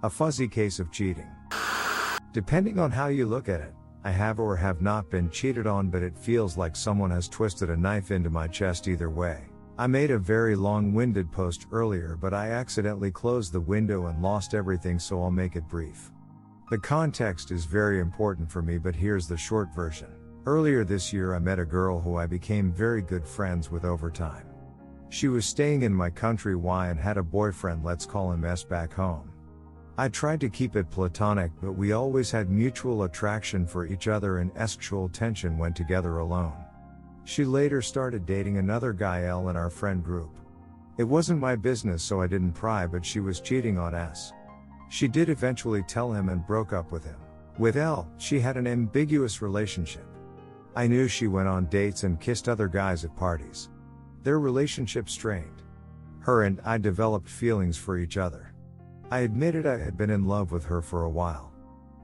A fuzzy case of cheating. Depending on how you look at it, I have or have not been cheated on, but it feels like someone has twisted a knife into my chest either way. I made a very long-winded post earlier, but I accidentally closed the window and lost everything, so I'll make it brief. The context is very important for me, but here's the short version. Earlier this year I met a girl who I became very good friends with over time. She was staying in my country and had a boyfriend, let's call him S, back home. I tried to keep it platonic, but we always had mutual attraction for each other and sexual tension when together alone. She later started dating another guy L in our friend group. It wasn't my business, so I didn't pry, but she was cheating on S. She did eventually tell him and broke up with him. With L, she had an ambiguous relationship. I knew she went on dates and kissed other guys at parties. Their relationship strained. Her and I developed feelings for each other. I admitted I had been in love with her for a while.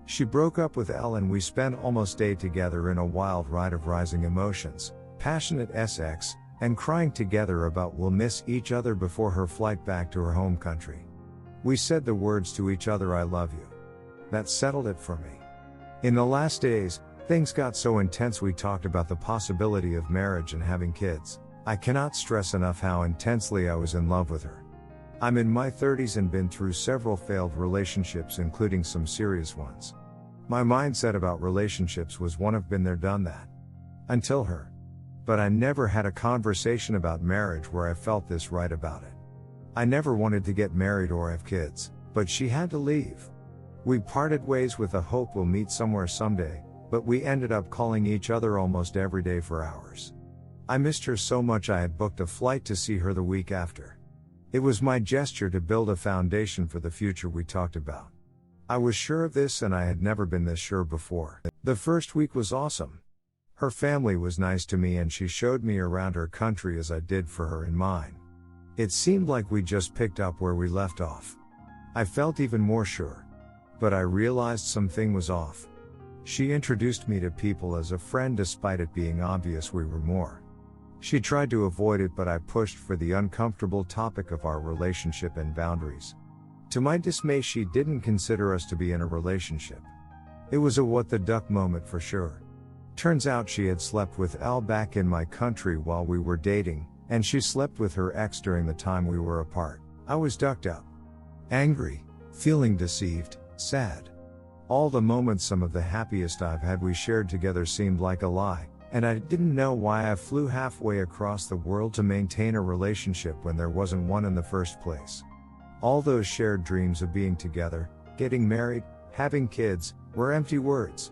She broke up with L and we spent almost a day together in a wild ride of rising emotions, passionate sex, and crying together about we'll miss each other before her flight back to her home country. We said the words to each other, "I love you." That settled it for me. In the last days, things got so intense we talked about the possibility of marriage and having kids. I cannot stress enough how intensely I was in love with her. I'm in my 30s and been through several failed relationships, including some serious ones. My mindset about relationships was one of been there, done that. Until her. But I never had a conversation about marriage where I felt this right about it. I never wanted to get married or have kids, but she had to leave. We parted ways with the hope we'll meet somewhere someday, but we ended up calling each other almost every day for hours. I missed her so much I had booked a flight to see her the week after. It was my gesture to build a foundation for the future we talked about. I was sure of this, and I had never been this sure before. The first week was awesome. Her family was nice to me and she showed me around her country as I did for her in mine. It seemed like we just picked up where we left off. I felt even more sure. But I realized something was off. She introduced me to people as a friend despite it being obvious we were more. She tried to avoid it, but I pushed for the uncomfortable topic of our relationship and boundaries. To my dismay, she didn't consider us to be in a relationship. It was a what the duck moment for sure. Turns out she had slept with Al back in my country while we were dating, and she slept with her ex during the time we were apart. I was ducked up. Angry, feeling deceived, sad. All the moments, some of the happiest I've had we shared together, seemed like a lie. And I didn't know why I flew halfway across the world to maintain a relationship when there wasn't one in the first place. All those shared dreams of being together, getting married, having kids, were empty words.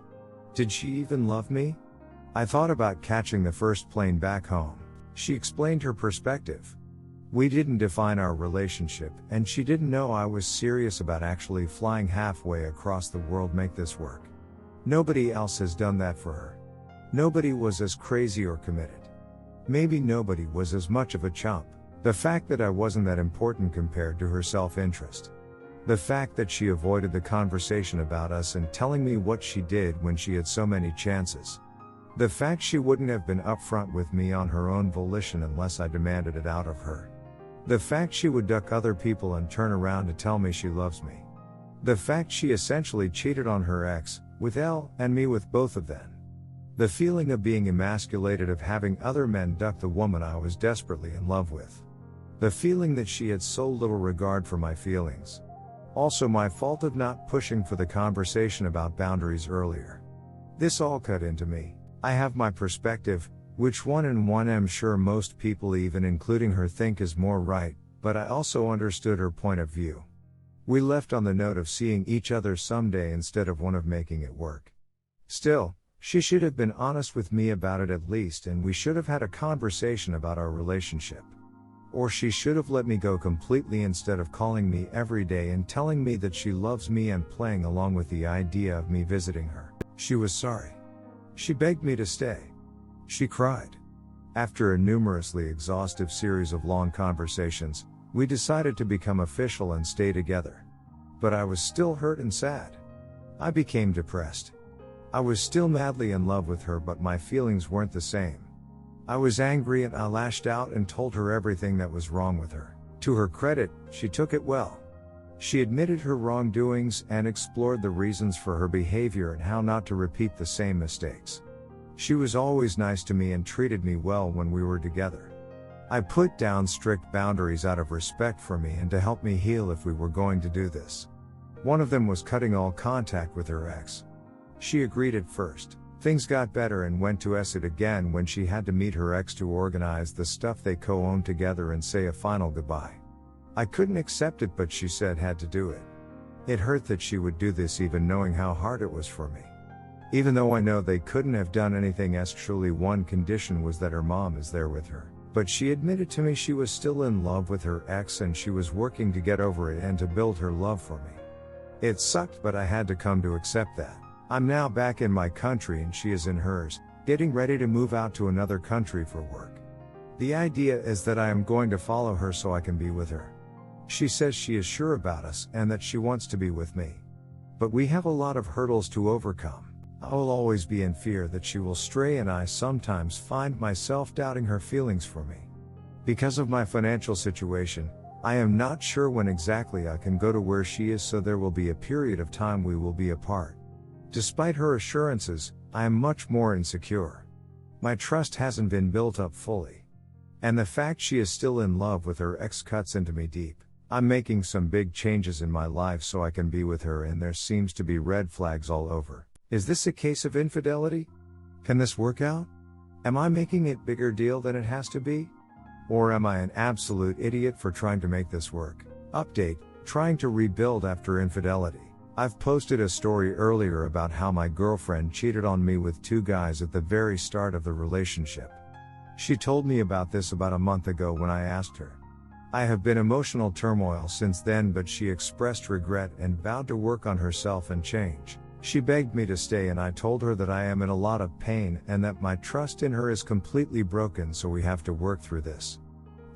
Did she even love me? I thought about catching the first plane back home. She explained her perspective. We didn't define our relationship, and she didn't know I was serious about actually flying halfway across the world make this work. Nobody else has done that for her. Nobody was as crazy or committed. Maybe nobody was as much of a chump. The fact that I wasn't that important compared to her self-interest. The fact that she avoided the conversation about us and telling me what she did when she had so many chances. The fact she wouldn't have been upfront with me on her own volition unless I demanded it out of her. The fact she would duck other people and turn around to tell me she loves me. The fact she essentially cheated on her ex, with L, and me with both of them. The feeling of being emasculated, of having other men duck the woman I was desperately in love with. The feeling that she had so little regard for my feelings. Also my fault of not pushing for the conversation about boundaries earlier. This all cut into me. I have my perspective, which one I'm sure most people, even including her, think is more right, but I also understood her point of view. We left on the note of seeing each other someday instead of one of making it work. Still, she should have been honest with me about it at least, and we should have had a conversation about our relationship. Or she should have let me go completely instead of calling me every day and telling me that she loves me and playing along with the idea of me visiting her. She was sorry. She begged me to stay. She cried. After a numerously exhaustive series of long conversations, we decided to become official and stay together. But I was still hurt and sad. I became depressed. I was still madly in love with her, but my feelings weren't the same. I was angry and I lashed out and told her everything that was wrong with her. To her credit, she took it well. She admitted her wrongdoings and explored the reasons for her behavior and how not to repeat the same mistakes. She was always nice to me and treated me well when we were together. I put down strict boundaries out of respect for me and to help me heal if we were going to do this. One of them was cutting all contact with her ex. She agreed at first. Things got better and went to it again when she had to meet her ex to organize the stuff they co-owned together and say a final goodbye. I couldn't accept it, but she said had to do it. It hurt that she would do this even knowing how hard it was for me. Even though I know they couldn't have done anything else, truly one condition was that her mom is there with her. But she admitted to me she was still in love with her ex and she was working to get over it and to build her love for me. It sucked, but I had to come to accept that. I'm now back in my country and she is in hers, getting ready to move out to another country for work. The idea is that I am going to follow her so I can be with her. She says she is sure about us and that she wants to be with me. But we have a lot of hurdles to overcome. I will always be in fear that she will stray, and I sometimes find myself doubting her feelings for me. Because of my financial situation, I am not sure when exactly I can go to where she is, so there will be a period of time we will be apart. Despite her assurances, I am much more insecure. My trust hasn't been built up fully. And the fact she is still in love with her ex cuts into me deep. I'm making some big changes in my life so I can be with her, and there seems to be red flags all over. Is this a case of infidelity? Can this work out? Am I making it bigger deal than it has to be? Or am I an absolute idiot for trying to make this work? Update: trying to rebuild after infidelity. I've posted a story earlier about how my girlfriend cheated on me with 2 guys at the very start of the relationship. She told me about this about a month ago when I asked her. I have been emotional turmoil since then, but she expressed regret and vowed to work on herself and change. She begged me to stay, and I told her that I am in a lot of pain and that my trust in her is completely broken, so we have to work through this.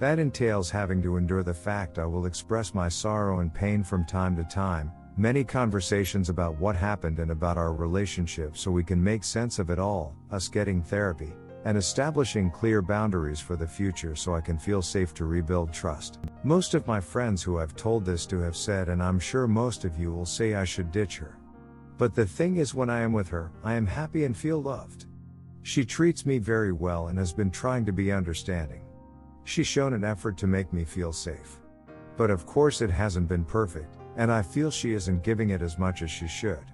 That entails having to endure the fact I will express my sorrow and pain from time to time, many conversations about what happened and about our relationship so we can make sense of it all, us getting therapy, and establishing clear boundaries for the future so I can feel safe to rebuild trust. Most of my friends who I've told this to have said, and I'm sure most of you will say, I should ditch her. But the thing is, when I am with her, I am happy and feel loved. She treats me very well and has been trying to be understanding. She's shown an effort to make me feel safe. But of course it hasn't been perfect, and I feel she isn't giving it as much as she should.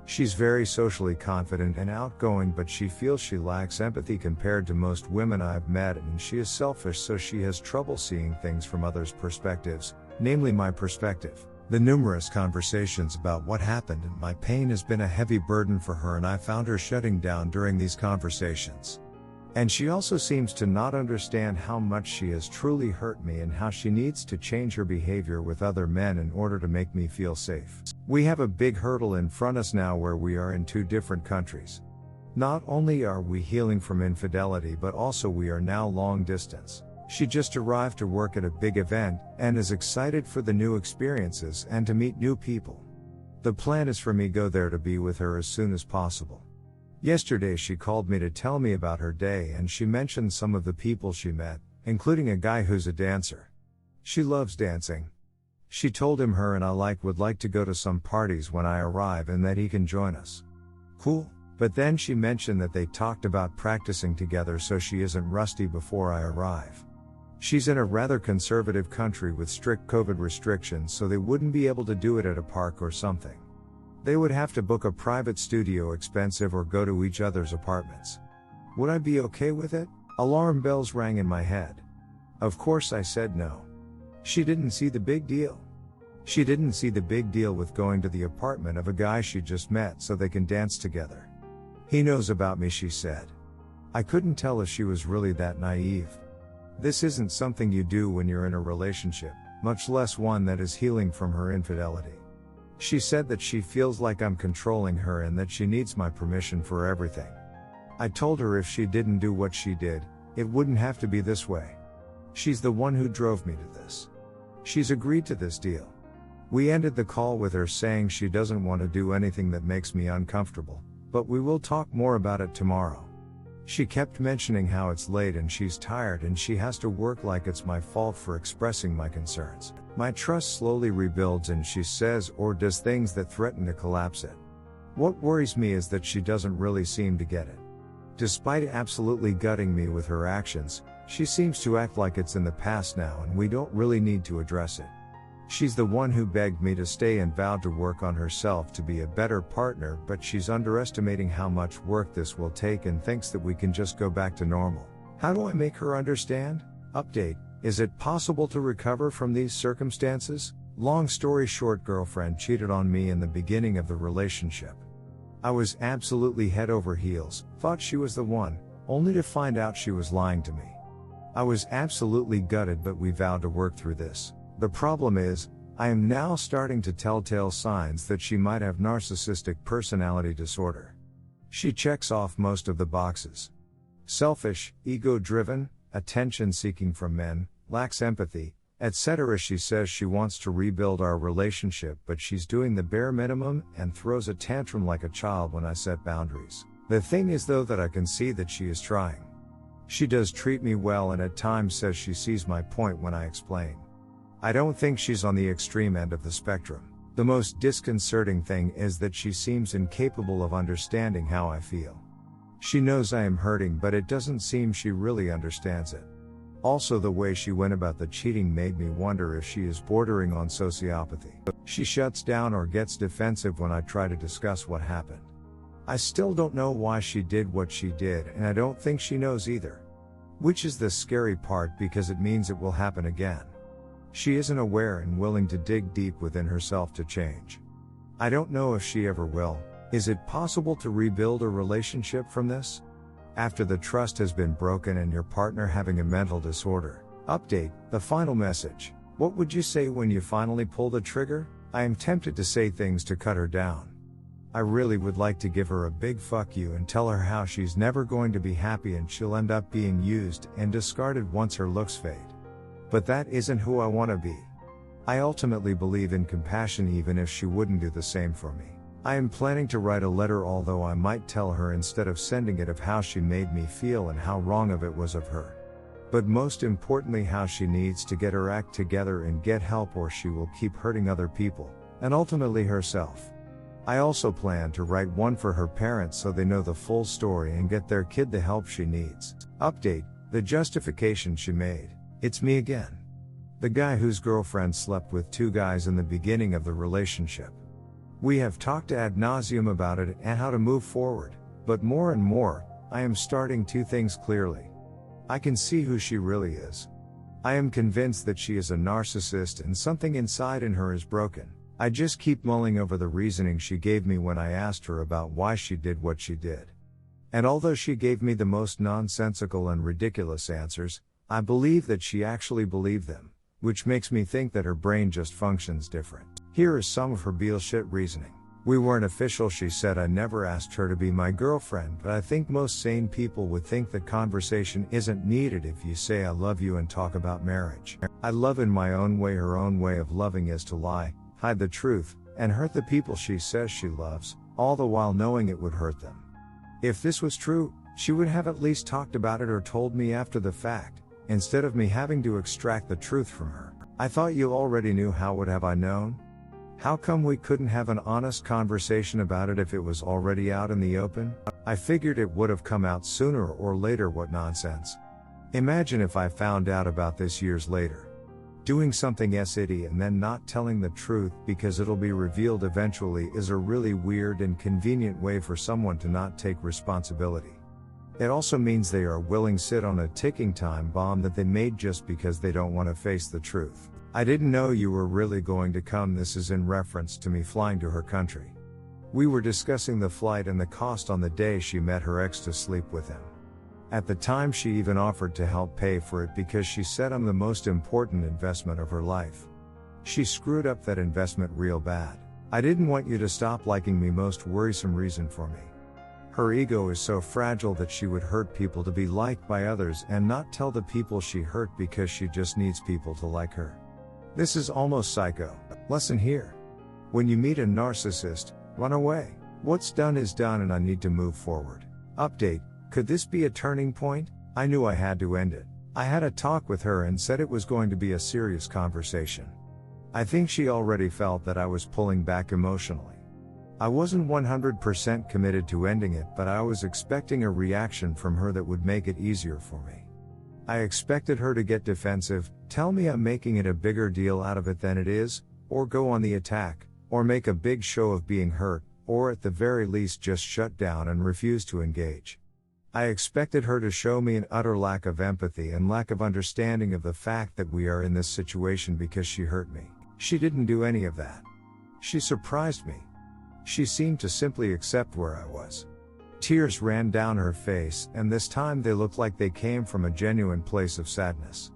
She's very socially confident and outgoing, but she feels she lacks empathy compared to most women I've met, and she is selfish, so she has trouble seeing things from others' perspectives, namely my perspective. The numerous conversations about what happened and my pain has been a heavy burden for her, and I found her shutting down during these conversations. And she also seems to not understand how much she has truly hurt me and how she needs to change her behavior with other men in order to make me feel safe. We have a big hurdle in front of us now where we are in 2 different countries. Not only are we healing from infidelity, but also we are now long distance. She just arrived to work at a big event and is excited for the new experiences and to meet new people. The plan is for me to go there to be with her as soon as possible. Yesterday she called me to tell me about her day, and she mentioned some of the people she met, including a guy who's a dancer. She loves dancing. She told him her and I would like to go to some parties when I arrive and that he can join us. Cool. But then she mentioned that they talked about practicing together so she isn't rusty before I arrive. She's in a rather conservative country with strict COVID restrictions, so they wouldn't be able to do it at a park or something. They would have to book a private studio, expensive, or go to each other's apartments. Would I be okay with it? Alarm bells rang in my head. Of course I said no. She didn't see the big deal. She didn't see the big deal with going to the apartment of a guy she just met so they can dance together. He knows about me, she said. I couldn't tell if she was really that naive. This isn't something you do when you're in a relationship, much less one that is healing from her infidelity. She said that she feels like I'm controlling her and that she needs my permission for everything. I told her if she didn't do what she did, it wouldn't have to be this way. She's the one who drove me to this. She's agreed to this deal. We ended the call with her saying she doesn't want to do anything that makes me uncomfortable, but we will talk more about it tomorrow. She kept mentioning how it's late and she's tired and she has to work, like it's my fault for expressing my concerns. My trust slowly rebuilds and she says or does things that threaten to collapse it. What worries me is that she doesn't really seem to get it. Despite absolutely gutting me with her actions, she seems to act like it's in the past now and we don't really need to address it. She's the one who begged me to stay and vowed to work on herself to be a better partner, but she's underestimating how much work this will take and thinks that we can just go back to normal. How do I make her understand? Update: is it possible to recover from these circumstances? Long story short, girlfriend cheated on me in the beginning of the relationship. I was absolutely head over heels, thought she was the one, only to find out she was lying to me. I was absolutely gutted, but we vowed to work through this. The problem is, I am now starting to telltale signs that she might have narcissistic personality disorder. She checks off most of the boxes. Selfish, ego-driven, attention-seeking from men, lacks empathy, etc. She says she wants to rebuild our relationship, but she's doing the bare minimum and throws a tantrum like a child when I set boundaries. The thing is though that I can see that she is trying. She does treat me well and at times says she sees my point when I explain. I don't think she's on the extreme end of the spectrum. The most disconcerting thing is that she seems incapable of understanding how I feel. She knows I am hurting, but it doesn't seem she really understands it. Also, the way she went about the cheating made me wonder if she is bordering on sociopathy. She shuts down or gets defensive when I try to discuss what happened. I still don't know why she did what she did, and I don't think she knows either. Which is the scary part because it means it will happen again. She isn't aware and willing to dig deep within herself to change. I don't know if she ever will. Is it possible to rebuild a relationship from this? After the trust has been broken and your partner having a mental disorder. Update: the final message. What would you say when you finally pull the trigger? I am tempted to say things to cut her down. I really would like to give her a big fuck you and tell her how she's never going to be happy and she'll end up being used and discarded once her looks fade. But that isn't who I want to be. I ultimately believe in compassion even if she wouldn't do the same for me. I am planning to write a letter, although I might tell her instead of sending it of how she made me feel and how wrong of it was of her. But most importantly, how she needs to get her act together and get help, or she will keep hurting other people, and ultimately herself. I also plan to write one for her parents so they know the full story and get their kid the help she needs. Update: the justification she made. It's me again. The guy whose girlfriend slept with 2 guys in the beginning of the relationship. We have talked ad nauseum about it and how to move forward, but more and more, I am starting 2 things clearly. I can see who she really is. I am convinced that she is a narcissist and something inside in her is broken. I just keep mulling over the reasoning she gave me when I asked her about why she did what she did. And although she gave me the most nonsensical and ridiculous answers, I believe that she actually believed them, which makes me think that her brain just functions different. Here is some of her bullshit reasoning. We weren't official, she said. I never asked her to be my girlfriend, but I think most sane people would think that conversation isn't needed if you say I love you and talk about marriage. I love in my own way. Her own way of loving is to lie, hide the truth, and hurt the people she says she loves, all the while knowing it would hurt them. If this was true, she would have at least talked about it or told me after the fact, instead of me having to extract the truth from her. I thought you already knew. How would have I known? How come we couldn't have an honest conversation about it if it was already out in the open? I figured it would have come out sooner or later. What nonsense. Imagine if I found out about this years later. Doing something shitty and then not telling the truth because it'll be revealed eventually is a really weird and convenient way for someone to not take responsibility. It also means they are willing to sit on a ticking time bomb that they made just because they don't want to face the truth. I didn't know you were really going to come. This is in reference to me flying to her country. We were discussing the flight and the cost on the day she met her ex to sleep with him. At the time she even offered to help pay for it because she said I'm the most important investment of her life. She screwed up that investment real bad. I didn't want you to stop liking me. Most worrisome reason for me. Her ego is so fragile that she would hurt people to be liked by others and not tell the people she hurt because she just needs people to like her. This is almost psycho. Lesson here. When you meet a narcissist, run away. What's done is done and I need to move forward. Update: could this be a turning point? I knew I had to end it. I had a talk with her and said it was going to be a serious conversation. I think she already felt that I was pulling back emotionally. I wasn't 100% committed to ending it, but I was expecting a reaction from her that would make it easier for me. I expected her to get defensive, tell me I'm making it a bigger deal out of it than it is, or go on the attack, or make a big show of being hurt, or at the very least just shut down and refuse to engage. I expected her to show me an utter lack of empathy and lack of understanding of the fact that we are in this situation because she hurt me. She didn't do any of that. She surprised me. She seemed to simply accept where I was. Tears ran down her face, and this time they looked like they came from a genuine place of sadness.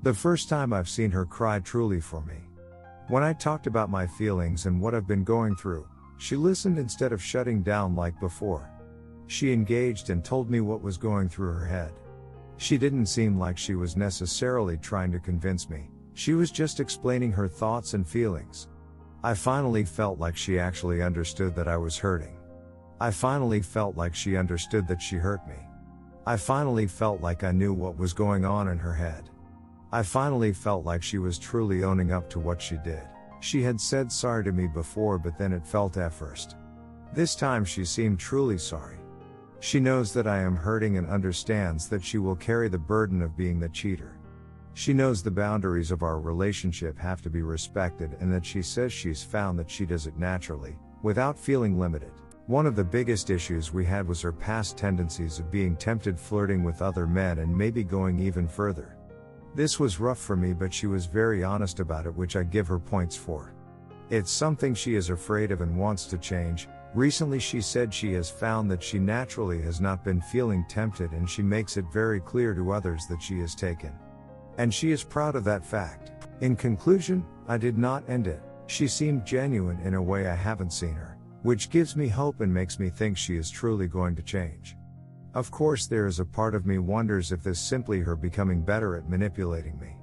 The first time I've seen her cry truly for me. When I talked about my feelings and what I've been going through, she listened instead of shutting down like before. She engaged and told me what was going through her head. She didn't seem like she was necessarily trying to convince me, she was just explaining her thoughts and feelings. I finally felt like she actually understood that I was hurting. I finally felt like she understood that she hurt me. I finally felt like I knew what was going on in her head. I finally felt like she was truly owning up to what she did. She had said sorry to me before, but then it felt at first. This time she seemed truly sorry. She knows that I am hurting and understands that she will carry the burden of being the cheater. She knows the boundaries of our relationship have to be respected, and that she says she's found that she does it naturally, without feeling limited. One of the biggest issues we had was her past tendencies of being tempted, flirting with other men, and maybe going even further. This was rough for me, but she was very honest about it, which I give her points for. It's something she is afraid of and wants to change. Recently she said she has found that she naturally has not been feeling tempted, and she makes it very clear to others that she is taken. And she is proud of that fact. In conclusion, I did not end it. She seemed genuine in a way I haven't seen her, which gives me hope and makes me think she is truly going to change. Of course, there is a part of me wonders if this is simply her becoming better at manipulating me.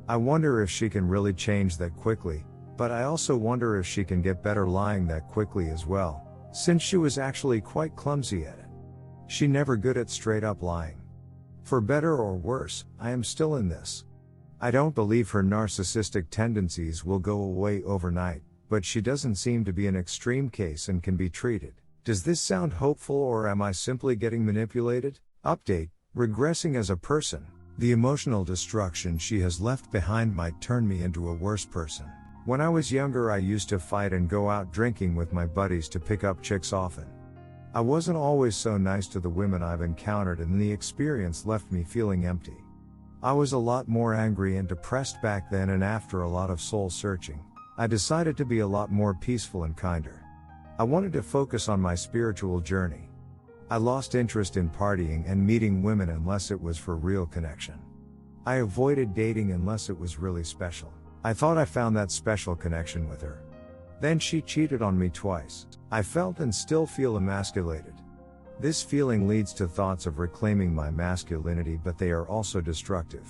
I wonder if she can really change that quickly, but I also wonder if she can get better lying that quickly as well, since she was actually quite clumsy at it. She never good at straight up lying. For better or worse, I am still in this. I don't believe her narcissistic tendencies will go away overnight, but she doesn't seem to be an extreme case and can be treated. Does this sound hopeful, or am I simply getting manipulated? Update: regressing as a person. The emotional destruction she has left behind might turn me into a worse person. When I was younger, I used to fight and go out drinking with my buddies to pick up chicks often. I wasn't always so nice to the women I've encountered, and the experience left me feeling empty. I was a lot more angry and depressed back then, and after a lot of soul searching, I decided to be a lot more peaceful and kinder. I wanted to focus on my spiritual journey. I lost interest in partying and meeting women unless it was for real connection. I avoided dating unless it was really special. I thought I found that special connection with her. Then she cheated on me twice. I felt and still feel emasculated. This feeling leads to thoughts of reclaiming my masculinity, but they are also destructive.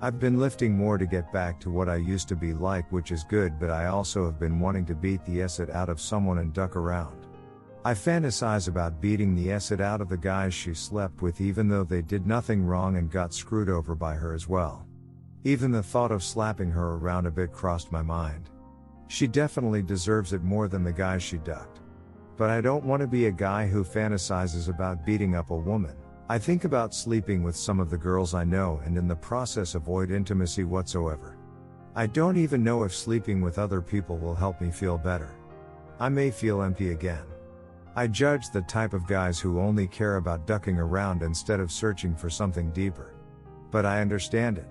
I've been lifting more to get back to what I used to be like, which is good, but I also have been wanting to beat the acid out of someone and duck around. I fantasize about beating the acid out of the guys she slept with, even though they did nothing wrong and got screwed over by her as well. Even the thought of slapping her around a bit crossed my mind. She definitely deserves it more than the guys she ducked. But I don't want to be a guy who fantasizes about beating up a woman. I think about sleeping with some of the girls I know and in the process avoid intimacy whatsoever. I don't even know if sleeping with other people will help me feel better. I may feel empty again. I judge the type of guys who only care about ducking around instead of searching for something deeper. But I understand it.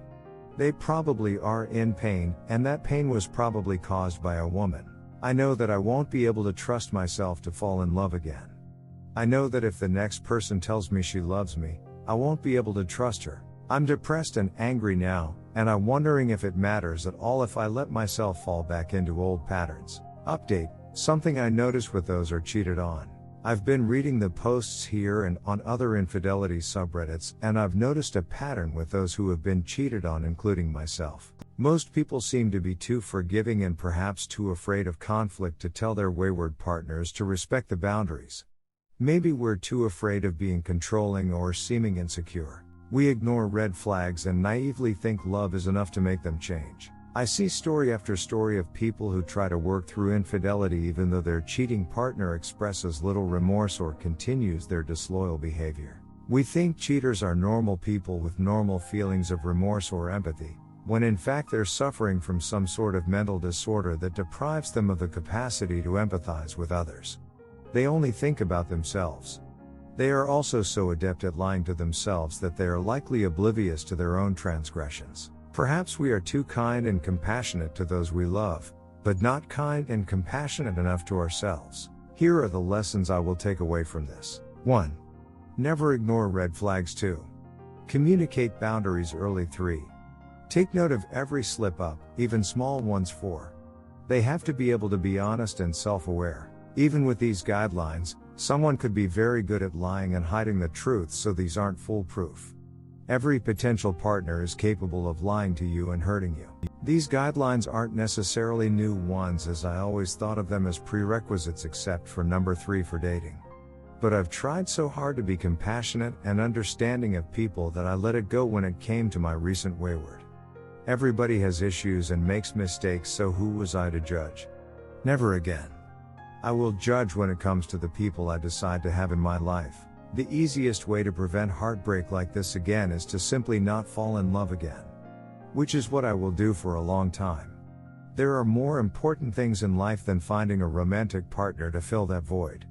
They probably are in pain, and that pain was probably caused by a woman. I know that I won't be able to trust myself to fall in love again. I know that if the next person tells me she loves me, I won't be able to trust her. I'm depressed and angry now, and I'm wondering if it matters at all if I let myself fall back into old patterns. Update: something I noticed with those are cheated on. I've been reading the posts here and on other infidelity subreddits, and I've noticed a pattern with those who have been cheated on, including myself. Most people seem to be too forgiving and perhaps too afraid of conflict to tell their wayward partners to respect the boundaries. Maybe we're too afraid of being controlling or seeming insecure. We ignore red flags and naively think love is enough to make them change. I see story after story of people who try to work through infidelity even though their cheating partner expresses little remorse or continues their disloyal behavior. We think cheaters are normal people with normal feelings of remorse or empathy, when in fact they're suffering from some sort of mental disorder that deprives them of the capacity to empathize with others. They only think about themselves. They are also so adept at lying to themselves that they are likely oblivious to their own transgressions. Perhaps we are too kind and compassionate to those we love, but not kind and compassionate enough to ourselves. Here are the lessons I will take away from this. 1. Never ignore red flags. 2. Communicate boundaries early. 3. Take note of every slip up, even small ones. 4. They have to be able to be honest and self-aware. Even with these guidelines, someone could be very good at lying and hiding the truth, so these aren't foolproof. Every potential partner is capable of lying to you and hurting you. These guidelines aren't necessarily new ones, as I always thought of them as prerequisites except for number 3 for dating. But I've tried so hard to be compassionate and understanding of people that I let it go when it came to my recent wayward. Everybody has issues and makes mistakes, so who was I to judge? Never again. I will judge when it comes to the people I decide to have in my life. The easiest way to prevent heartbreak like this again is to simply not fall in love again. Which is what I will do for a long time. There are more important things in life than finding a romantic partner to fill that void.